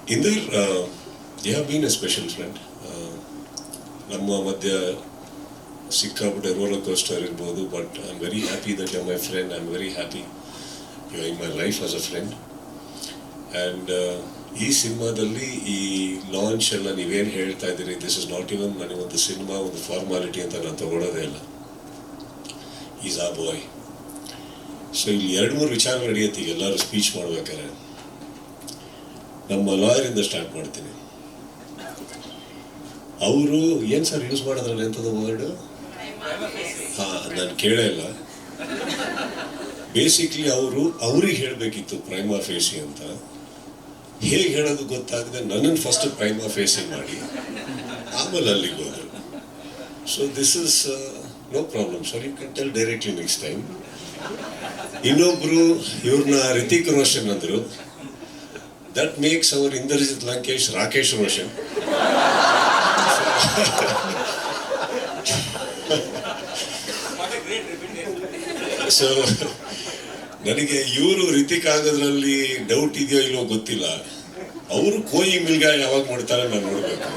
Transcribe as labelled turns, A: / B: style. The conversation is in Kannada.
A: Inder, you have been a special friend. ನಮ್ಮ ಮಧ್ಯ ಸಿಕ್ಕಾಪಟ್ಟೆ ರೋಲರ್ ಕೋಸ್ಟರ್ ಇರ್ಬೋದು, but I am very happy that you are my friend. I am very happy you are in my life as a friend. And ಈ ಸಿನಿಮಾದಲ್ಲಿ ಈ ಲಾಂಚ್ ಎಲ್ಲ ನೀವೇನು ಹೇಳ್ತಾ ಇದ್ದೀರಿ, ದಿಸ್ ಇಸ್ ನಾಟ್ ಇವನ್ ನನಗೊಂದು ಸಿನಿಮಾ ಒಂದು ಫಾರ್ಮಾಲಿಟಿ ಅಂತ ನಾನು ತಗೊಳ್ಳೋದೇ ಇಲ್ಲ. ಈಸ್ ಆ ಬಾಯ್. ಸೊ ಇಲ್ಲಿ 2-3 ವಿಚಾರ ನಡೆಯುತ್ತೆ ಈಗ ಎಲ್ಲರೂ ಸ್ಪೀಚ್ ಮಾಡ್ಬೇಕಾದ್ರೆ. ನಮ್ಮ ಲಾಯರಿಂದ ಸ್ಟಾರ್ಟ್ ಮಾಡ್ತೀನಿ. ಅವರು ಏನು ಸರ್ ಯೂಸ್ ಮಾಡೋದ್ರಲ್ಲಿ ಎಂಥದ್ದು ವರ್ಡು? ಹಾಂ, ನಾನು ಕೇಳೇ ಇಲ್ಲ. ಬೇಸಿಕ್ಲಿ ಅವ್ರಿಗೆ ಹೇಳಬೇಕಿತ್ತು ಪ್ರೈಮಾ ಫೇಸಿ ಅಂತ. ಹೇಗೆ ಹೇಳೋದು ಗೊತ್ತಾಗದೆ ನನ್ನನ್ನು ಫಸ್ಟ್ ಪ್ರೈಮಾ ಫೇಸಿ ಮಾಡಿ ಆಮೇಲೆ ಅಲ್ಲಿಗೆ ಹೋದರು. So this is no problem sir, you can tell directly next time. ಇನ್ನೊಬ್ರು ಇವ್ರನ್ನ ರಿತಿಕ್ ರೋಷನ್ ಅಂದರು. That makes our Indrajit Lankesh Rakesh Roshan. So ನನಗೆ ಇವರು ರಿತಿಕ್ ಆಗೋದ್ರಲ್ಲಿ ಡೌಟ್ ಇದೆಯೋ ಇಲ್ಲೋ ಗೊತ್ತಿಲ್ಲ. ಅವರು ಕೋಯಿ ಮಿಲ್ಗ ಯಾವಾಗ ಮಾಡ್ತಾರೆ ನಾನು ನೋಡ್ಬೇಕು.